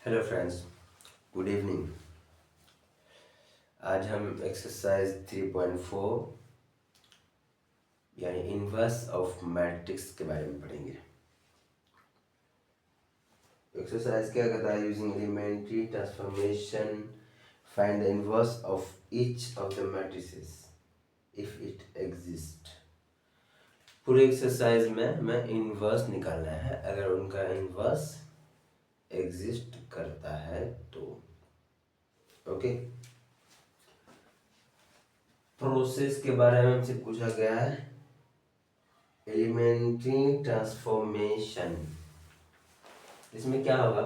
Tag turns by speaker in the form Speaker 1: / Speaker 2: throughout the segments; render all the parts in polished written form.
Speaker 1: Hello friends, good evening. आज हम exercise 3.4 यानी इन्वर्स ऑफ मैट्रिक्स के बारे में पढ़ेंगे। एक्सरसाइज क्या कहता है? Using elementary transformation find the inverse of each of the matrices if it exist. पूरे एक्सरसाइज में मैं इन्वर्स निकालना है, अगर उनका इन्वर्स एग्जिस्ट करता है तो। ओके, प्रोसेस के बारे में हमसे पूछा गया है, एलिमेंट्री ट्रांसफॉर्मेशन। इसमें क्या होगा?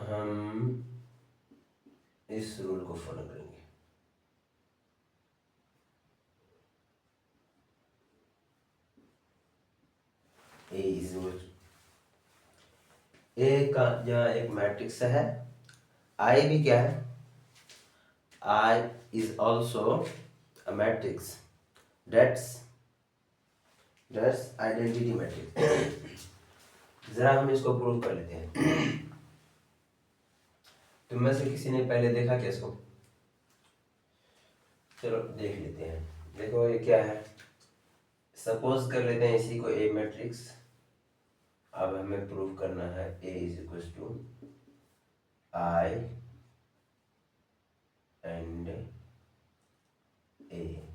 Speaker 1: हम इस रूल को फॉलो करेंगे। ए का यहाँ एक मैट्रिक्स है, आई भी क्या है? I is also a matrix, that's identity matrix. जरा हम इसको प्रूव कर लेते हैं। तुम में से किसी ने पहले देखा क्या इसको? चलो देख लेते हैं। देखो ये क्या है, सपोज कर लेते हैं इसी को ए मैट्रिक्स। अब हमें प्रूव करना है A is equal to I and A.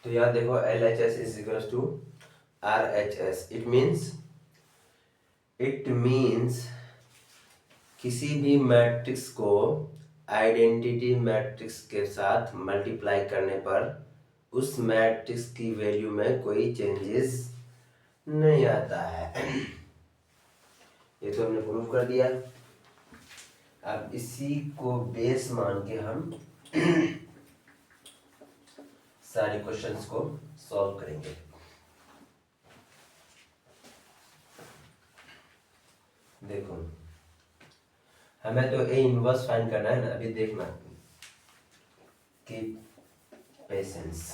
Speaker 1: तो यहाँ देखो LHS is equal to RHS। It means किसी भी मैट्रिक्स को आइडेंटिटी मैट्रिक्स के साथ मल्टीप्लाई करने पर उस मैट्रिक्स की वैल्यू में कोई चेंजेस नहीं आता है। ये तो हमने प्रूव कर दिया। अब इसी को बेस मान के हम सारे क्वेश्चंस को सॉल्व करेंगे। देखो, हमें तो ए इनवर्स फाइंड करना है ना, अभी देखना। Keep patience.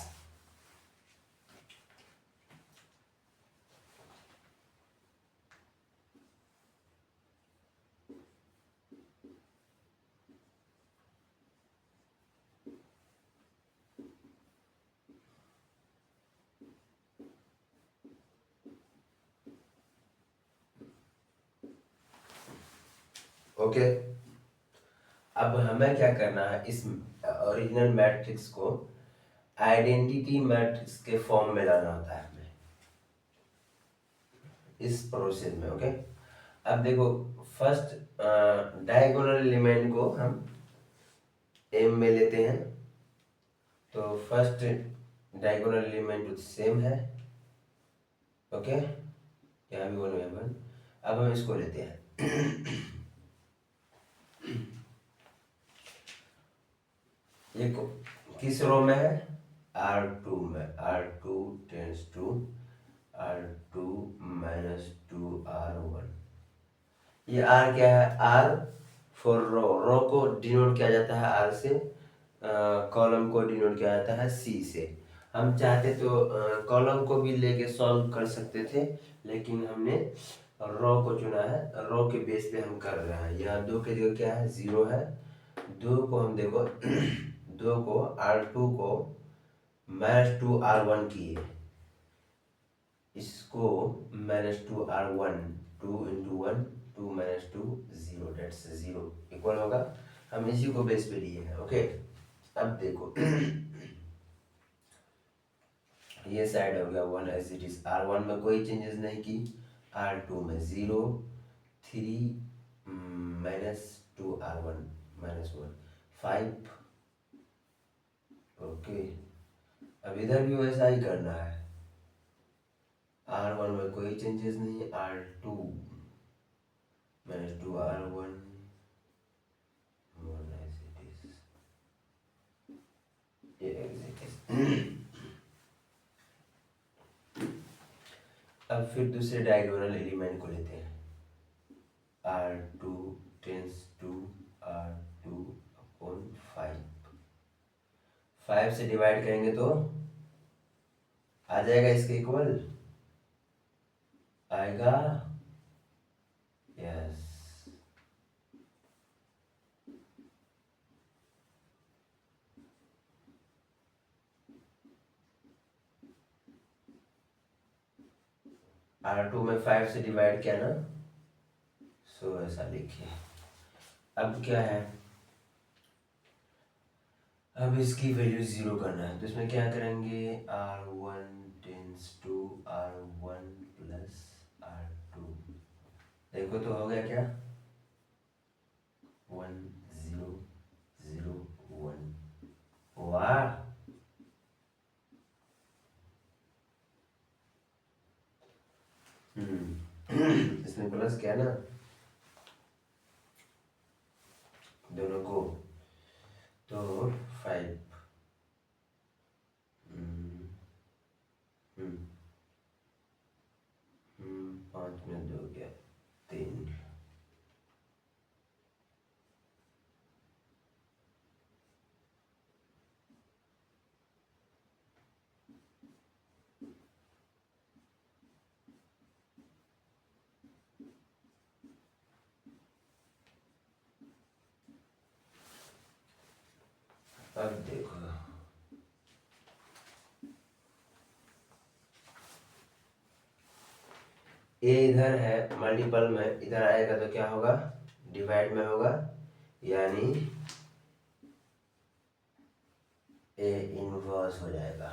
Speaker 1: ओके, अब हमें क्या करना है, इस ओरिजिनल मैट्रिक्स को आइडेंटिटी मैट्रिक्स के फॉर्म में लाना होता है हमें इस प्रोसेस में। ओके, अब देखो, फर्स्ट डायगोनल एलिमेंट को हम एम में लेते हैं, तो फर्स्ट डायगोनल एलिमेंट सेम है। ओके, यहाँ भी 1 1। अब हम इसको लेते हैं। ये किस रो में है? R2 में। R2 tense to R2 minus 2R1। ये R क्या है? R फॉर रो को डिनोट किया जाता है R से, कॉलम को डिनोट किया जाता है C से। हम चाहते तो कॉलम को भी लेके सॉल्व कर सकते थे, लेकिन हमने रो को चुना है। रो के बेस पे हम कर रहे हैं। यहाँ 2 के जगह क्या है? 0 है, दो को हम देखो दो को R2 को -2R1 किए, इसको -2R1, 2 × 1 2 - 2 0, डेट्स 0 इक्वल होगा। हम इसी को बेस पे लिए हैं। ओके, अब देखो ये साइड हो गया 1 एज इट इज। R1 में कोई चेंजेस नहीं की, R2 में 0, 3 -2R1 -1 5। ओके, अब इधर भी वैसा ही करना है। R1 में कोई चेंजेस नहीं, R2 -2R1 1 as it is, ये as it is। अब फिर दूसरे डायगोनल एलिमेंट को लेते हैं। R2 tense to R2 upon 5, 5 से डिवाइड करेंगे तो आ जाएगा इसके इक्वल, आएगा, यस। R2 में 5 से डिवाइड किया ना, सो ऐसा लिखिए। अब क्या है, अब इसकी वैल्यू 0 करना है, तो इसमें क्या करेंगे, R1 tense to R1 plus R2। देखो तो हो गया क्या, 1 0 0 1। वाह, इसमें प्लस क्या ना दोनों को, तो 5 5 में 2 गया 3। अब देखो, ए इधर है मल्टीपल में, इधर आएगा तो क्या होगा, डिवाइड में होगा, यानी ए इनवर्स हो जाएगा।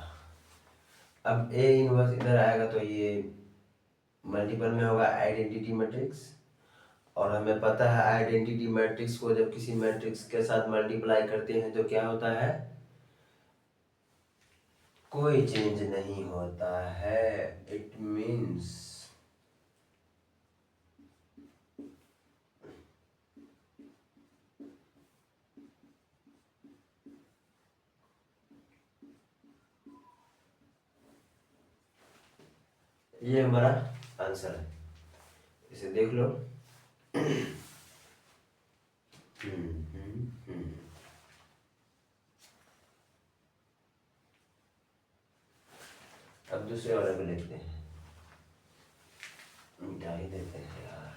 Speaker 1: अब ए इनवर्स इधर आएगा तो ये मल्टीपल में होगा आइडेंटिटी मैट्रिक्स, और हमें पता है आइडेंटिटी मैट्रिक्स को जब किसी मैट्रिक्स के साथ मल्टीप्लाई करते हैं तो क्या होता है, कोई चेंज नहीं होता है। इट मीन्स ये हमारा आंसर है, इसे देख लो। अब दूसरे वाले को लिखते हैं, मिटा ही देते हैं यार।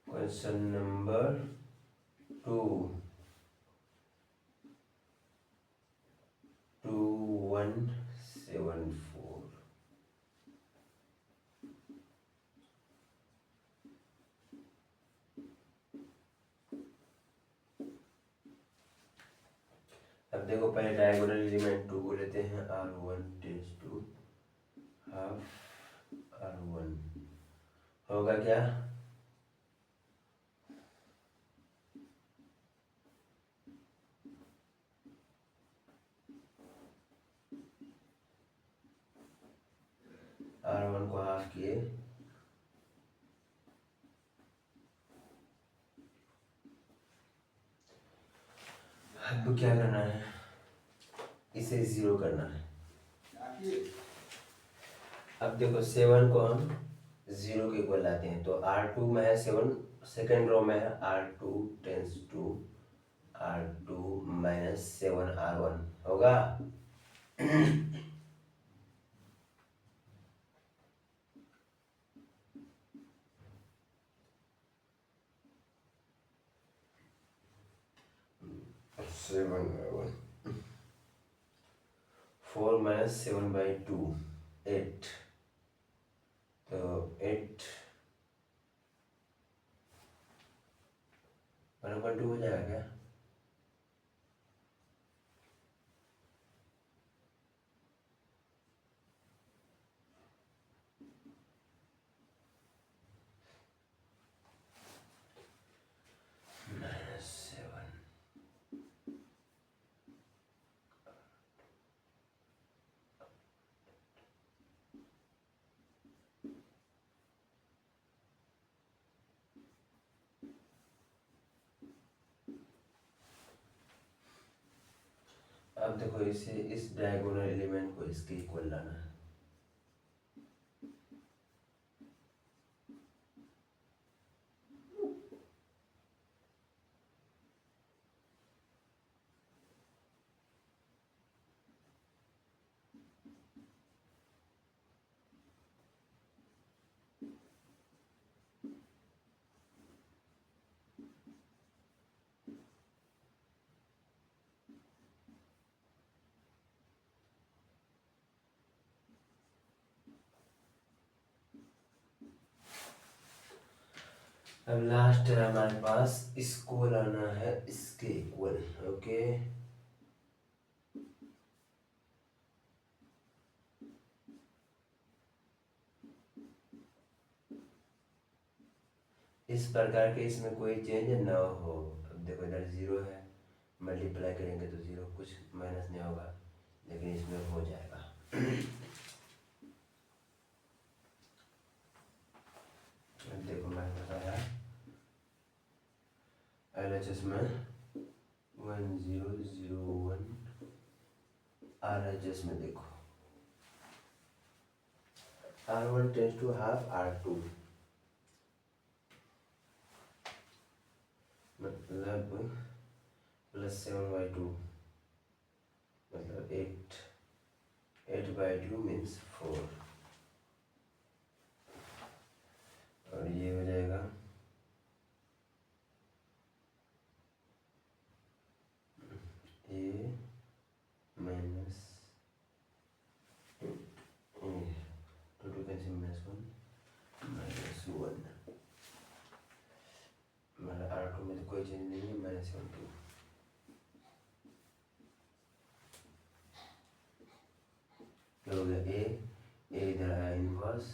Speaker 1: Question number 2, 2174। अब देखो, पहले डायगोनल एलिमेंट 2 को लेते हैं, R1 tense to half R1 होगा क्या, R1 को हाफ किए, अब क्या करना है, इसे 0 करना है। अब देखो 7 को हम 0 के इक्वल लाते हैं, तो R2 में है 7, सेकेंड रो में है R2 tense to R2 -7 R1 होगा। 7/1 4 minus 7/2 8 तो 8 1/2 हो जाएगा क्या? -7 अब देखो इसे इस डायगोनल एलिमेंट को इसके इक्वल लाना है। अब लास्ट है हमारे पास, इसको लाना है इसके इक्वल। ओके इस प्रकार के इसमें कोई चेंज ना हो। अब देखो इधर 0 है, मल्टीप्लाई करेंगे तो 0, कुछ माइनस नहीं होगा, लेकिन इसमें हो जाएगा। देखो मैंने बताया LHS में 1001, RHS में देखो R1 tense to half R2, मतलब +7/2 मतलब 8/2 मीन्स 4, और ये हो जाएगा A माइनस 2 कैंसिल -1 -1, मतलब R2 में तो कोई चेंज नहीं है, -1/2। क्या हो गया? A इधर आया इनवर्स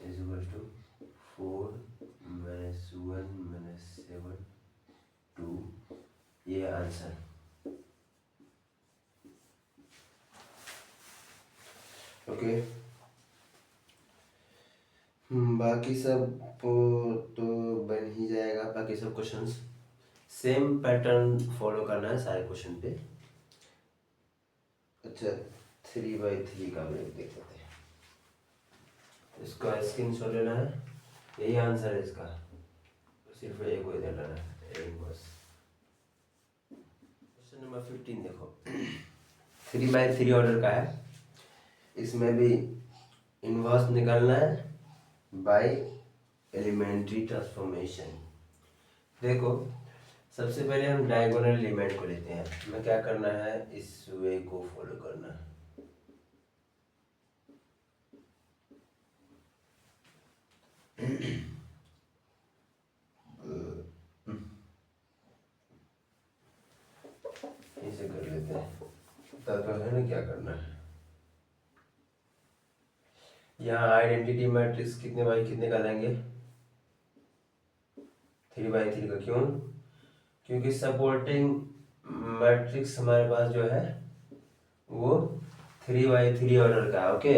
Speaker 1: इज इक्वल टू 4 -1 -7 2, ये आंसर। ओके बाकी सब तो बन ही जाएगा। बाकी सब क्वेश्चंस सेम पैटर्न फॉलो करना है सारे क्वेश्चन पे। अच्छा 3/3 का भी देख लेते हैं, इसका स्क्रीनशॉट लेना है, यही आंसर है इसका, सिर्फ एक को इधर लेना है, एक बस। क्वेश्चन नंबर 15 देखो 3/3 ऑर्डर का है, इसमें भी इनवर्स निकालना है बाय एलिमेंट्री ट्रांसफॉर्मेशन। देखो सबसे पहले हम डायगोनल एलिमेंट को लेते हैं, हमें क्या करना है, इस वे को फॉलो करना है। इसे कर लेते हैं, तो है ना क्या करना है। यहाँ आइडेंटिटी मैट्रिक्स कितने बाई कितने का लेंगे, 3/3 का। क्यों? क्योंकि सपोर्टिंग मैट्रिक्स हमारे पास जो है वो 3/3 ऑर्डर का। ओके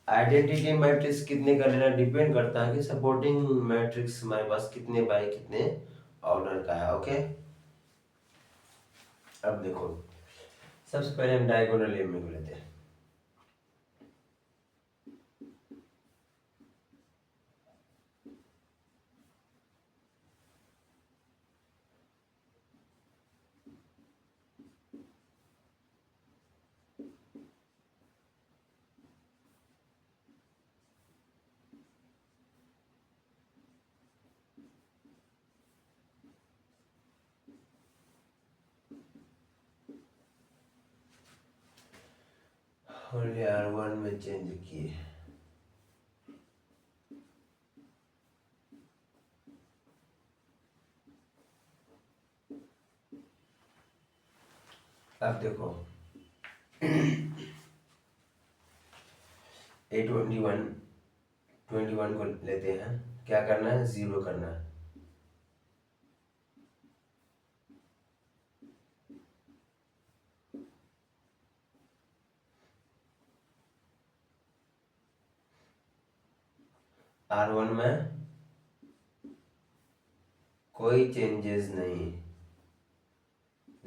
Speaker 1: आइडेंटिटी मैट्रिक्स कितने का लेना डिपेंड करता है कि सपोर्टिंग मैट्रिक्स हमारे पास कितने बाई कितने ऑर्डर का है। ओके अब देखो सबसे पहले हम डायगोनल एलिमेंट को लेते हैं। ओनली R1 में चेंज किए। अब देखो A21 को लेते हैं, क्या करना है, 0 करना है। R1 में कोई चेंजेस नहीं,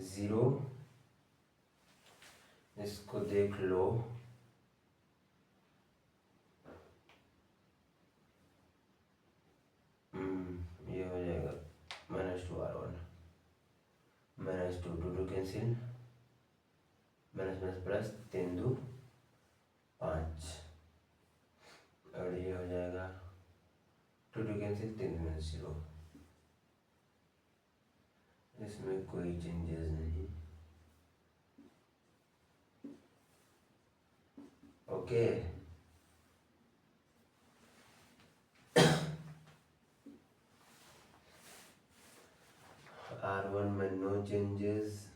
Speaker 1: 0, इसको देख लो। ये हो जाएगा -2R1 -2 2 कैंसिल, माइनस प्लस 3 2 5, और ये हो जाएगा 2 कैंसिल 3 0। इसमें कोई चेंजेस नहीं। ओके, R1 में no changes,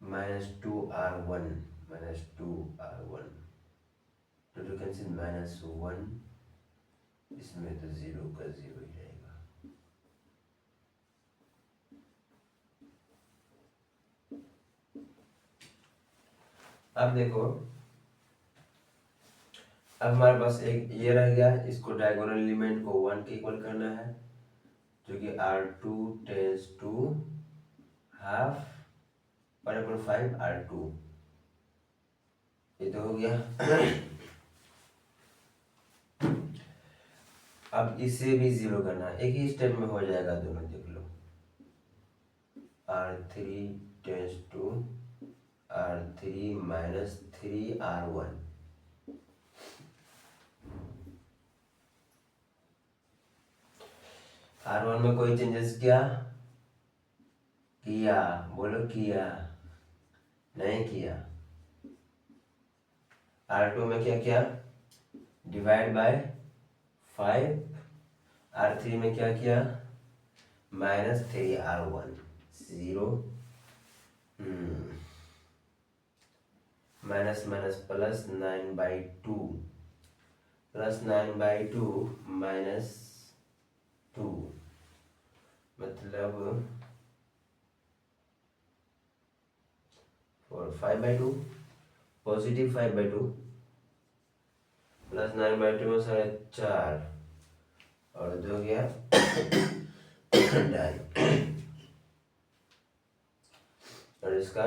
Speaker 1: -2R1 -2R1 2 cancel -1, इसमें तो 0 का 0 ही रहेगा। अब देखो, अब हमारे पास एक ये रह गया, इसको डायगोनल एलिमेंट को 1 के इक्वल करना है, जो कि R2 tense to half 1/5 R2, ये तो हो गया। अब इसे भी 0 करना है, एक ही स्टेप में हो जाएगा दोनों, देख लो। R3 tense to R3 -3R1, R1 में कोई चेंजेस किया, बोलो किया, नहीं किया। R2 में क्या किया, डिवाइड बाय 5, R3 में क्या किया, -3R1 0, minus minus plus 9/2 plus 9/2 -2, मतलब 5/2, पॉजिटिव 5/2 प्लस 9/2 में 4.5, और 2 गया 2.5, और इसका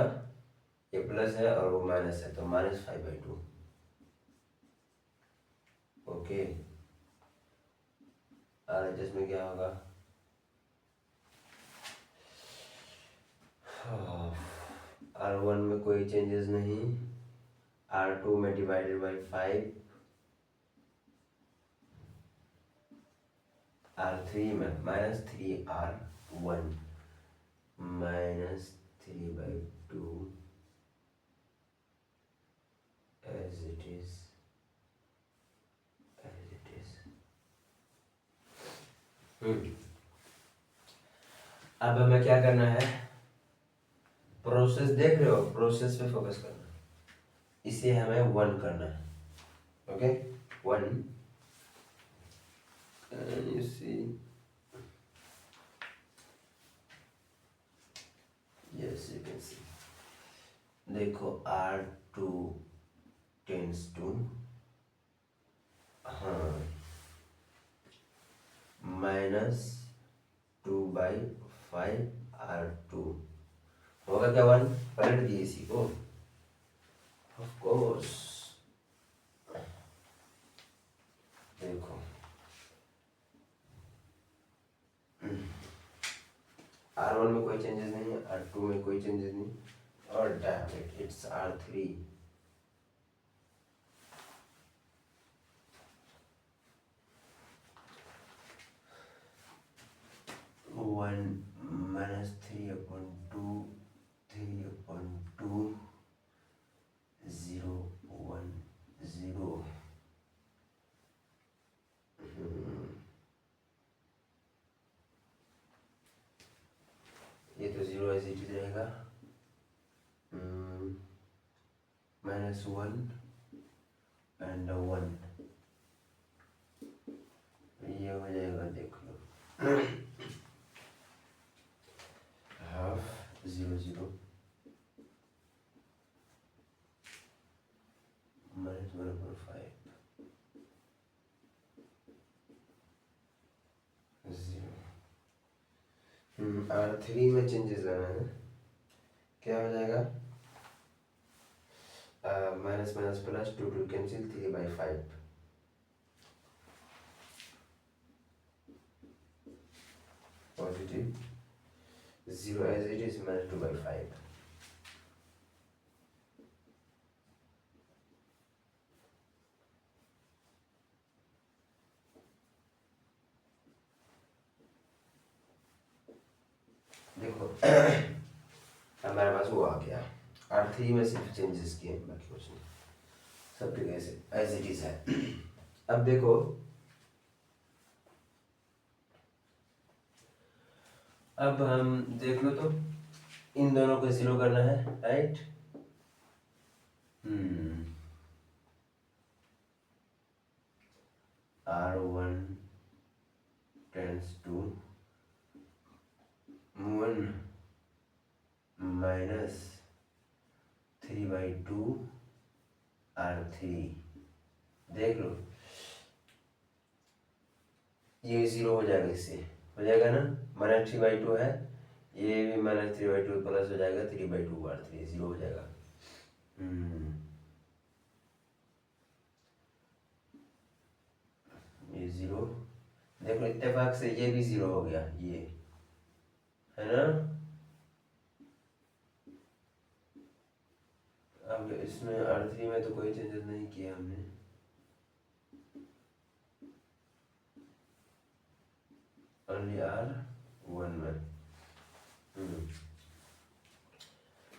Speaker 1: ये प्लस है और वो माइनस है, तो -5/2। ओके, RHS में क्या होगा, R1 में कोई चेंजेस नहीं, R2 में डिवाइडेड बाई 5, R3 में -3R1 -3/2 as it is। अब हमें क्या करना है, प्रोसेस देख रहे हो, प्रोसेस पे फोकस करना है, इसे हमें 1 करना है। Okay, 1, you see, yes you can see, देखो R2 टेंस टू, हाँ, -2/5 R2 होगा क्या, 1, पलट दिए इसी को, ऑफ कोर्स। देखो R1 में कोई चेंजेस नहीं है, R2 में कोई चेंजेस नहीं, और damn it, it's R3। 1 -3/2 3/2 0 it is रहेगा -1 एंड 1, ये हो जाएगा, देख लो, हाफ 0 0 -1/5 0। R3 में चेंजेस आना है, क्या हो जाएगा, minus minus plus, 2 2 cancel, 3/5 positive, 0 as it is, -2/5। देखो हमारे पास वो आ गया, R3 में सिर्फ चेंजेस किए, बाकी कुछ नहीं, सब ठीक ऐसे एज इट इज है। अब देखो अब हम देख लो तो इन दोनों को 0 करना है, right. R1 tends to 1 -3/2 R3, देख लो ये 0 हो जाएगा, इससे हो जाएगा ना, -3/2 है, ये भी -3/2 प्लस हो जाएगा 3/2 R3, 0 हो जाएगा। ये 0, देखो इत्तेफाक से ये भी 0 हो गया, ये है ना। अब इसमें R3 में तो कोई चेंजेस नहीं किया हमने, ओनली R1 में।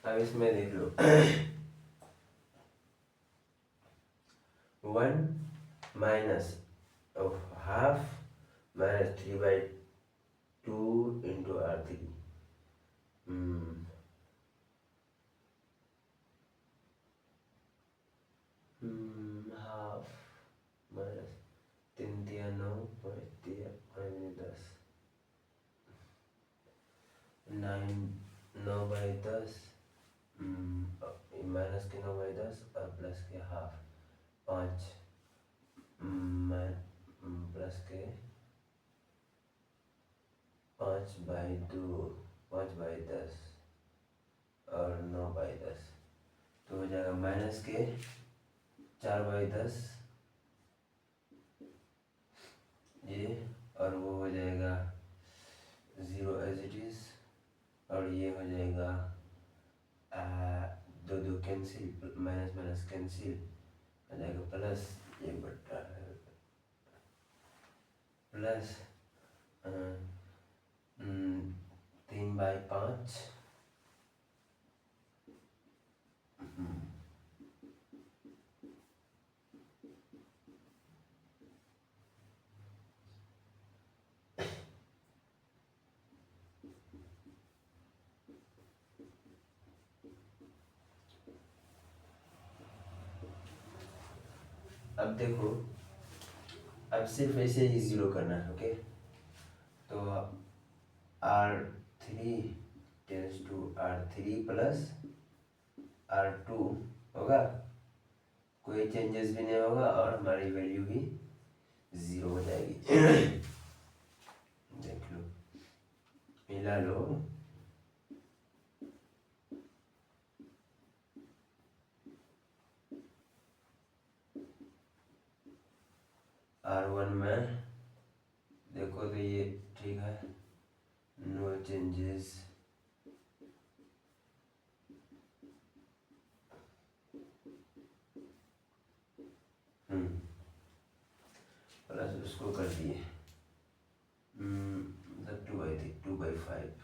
Speaker 1: अब इसमें देख लो 1 minus half -3/2 into R3, half minus 3 3 9 5 3 10 9 9/10, minus के 9/10 और प्लस के हाफ 5, प्लस के 5/2, 5/10 और 9/10, तो हो जाएगा माइनस के 4/10 ये, और वो हो जाएगा 0 एज इट इज, और ये हो जाएगा 2 2 कैंसिल, माइनस माइनस कैंसिल हो जाएगा, प्लस ये बट्टा है प्लस 3/5, अब देखो अब सिर्फ ऐसे ही 0 करना है, ओके। तो R3 tense to R3 plus R2 होगा, कोई चेंजेस भी नहीं होगा, और हमारी वैल्यू भी 0 हो जाएगी। देख लो, मिला लो, R1 में देखो तो ये ठीक है, नो चेंजेस, प्लस उसको कर दिए, मतलब 2/5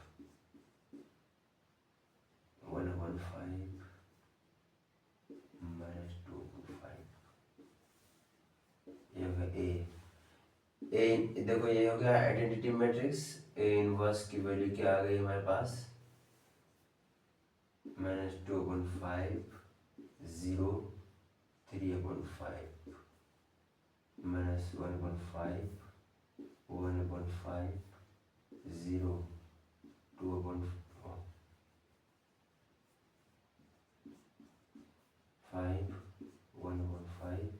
Speaker 1: 1/5 -2/5, ये होगा ए देखो ये हो गया आइडेंटिटी मैट्रिक्स। ए इनवर्स की वैल्यू क्या आ गई हमारे पास, -2/5 0 3/5 -1/5 1/5 0 2/5 1/5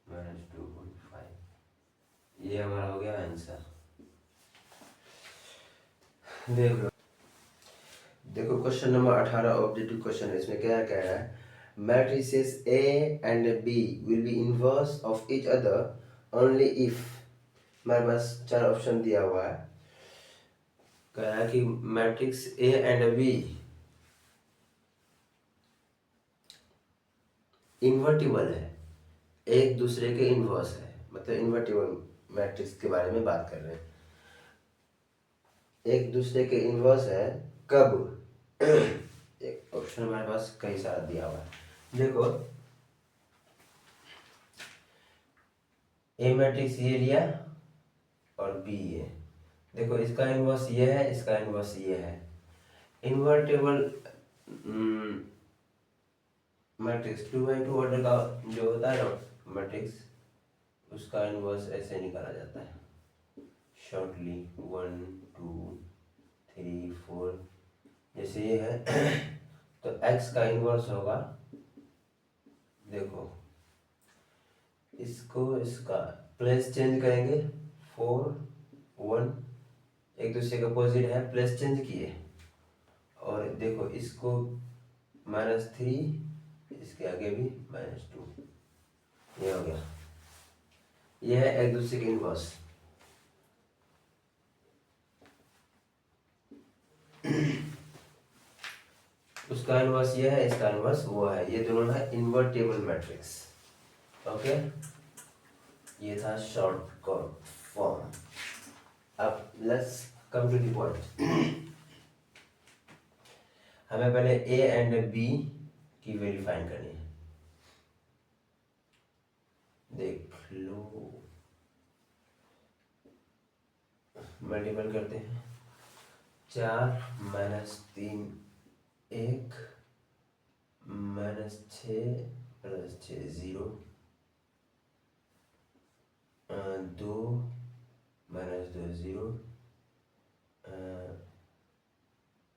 Speaker 1: -2/5। ये हमारा हो गया आंसर। देखो क्वेश्चन नंबर 18 ऑब्जेक्टिव क्वेश्चन है। इसमें क्या कह रहा है, matrices A and B will be inverse of each other only if. हमारे पास 4 ऑप्शन दिया हुआ है। कह रहा है कि matrix A and B invertible है, एक दूसरे के इनवर्स है, मतलब इन्वर्टिबल मैट्रिक्स के बारे में बात कर रहे हैं। एक दूसरे के इनवर्स है कब? एक ऑप्शन हमारे पास कई सारा दिया हुआ है। देखो ए मैट्रिक्स ये लिया और बी ये, देखो इसका इनवर्स ये है, इसका इनवर्स ये है। इन्वर्टेबल मैट्रिक्स 2x2 ऑर्डर का जो होता है ना मैट्रिक्स, उसका इनवर्स ऐसे निकाला जाता है शॉर्टली 1 2 3 4। जैसे ये है तो x का इनवर्स होगा, देखो इसको इसका प्लेस चेंज करेंगे 4 1, एक दूसरे का अपोजिट है, प्लेस चेंज किए, और देखो इसको -3, इसके आगे भी -2, ये हो गया। ये है एक दूसरे के इनवर्स। उसका इनवर्स ये है, इसका इनवर्स वो है, ये दोनों है इन्वर्टेबल मैट्रिक्स। ओके, ये था शॉर्ट फॉर्म। अब let's come to the point. हमें पहले ए एंड बी की वैल्यू फाइंड करनी है। देख लो, मल्टीपल करते हैं। 4 -3 1 -6 + 6 0 2 -2 0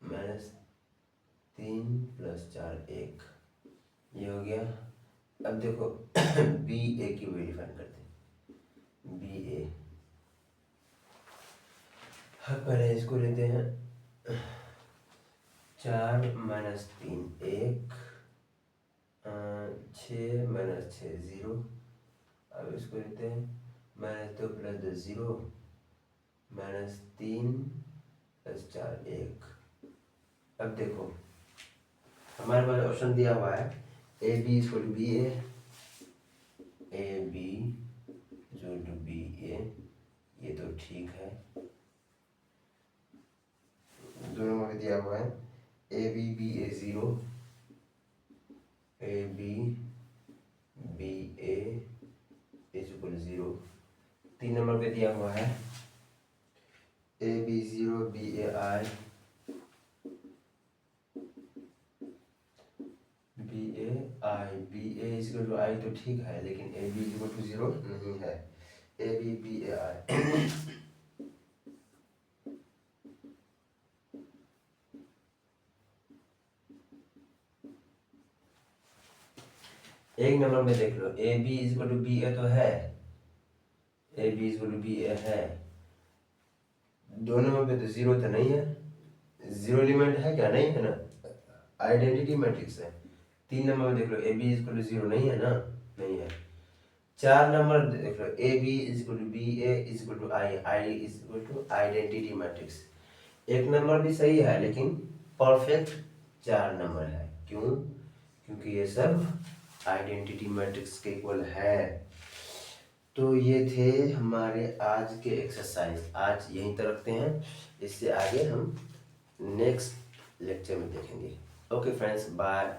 Speaker 1: -3 + 4 1, ये हो गया। अब देखो बी ए की वैल्यू फाइंड करते हैं। बी ए, पहले इसको लेते हैं। 4 -3 1 6 -6 0। अब इसको लेते हैं -2 + 2 0 -3 + 4 1। अब देखो हमारे पास ऑप्शन दिया हुआ है A B = B A B = B A, ये तो ठीक है। दोनों में दिया हुआ है A B B A 0, A B B A = 0। 3 number पे दिया हुआ है A B 0 B A I B A I, B A = I तो ठीक है, लेकिन ए बी = 0 नहीं है। ए बी बी ए आई एक नंबर में देख लो, ए बी = बी ए तो है, ए बी = बी ए है। 2 नंबर पे तो 0 तो नहीं है, 0 एलिमेंट है क्या? नहीं है ना, आइडेंटिटी मैट्रिक्स है। 3 नंबर में देख लो ए बी = 0 नहीं है ना, नहीं है। 4 नंबर देख लो A B = B A = I, I = identity matrix. 1 number भी सही है, लेकिन परफेक्ट 4 नंबर है। क्यों? क्योंकि ये सब आइडेंटिटी मैट्रिक्स के इक्वल है। तो ये थे हमारे आज के एक्सरसाइज। आज यहीं तक रखते हैं, इससे आगे हम नेक्स्ट लेक्चर में देखेंगे। Okay friends, bye.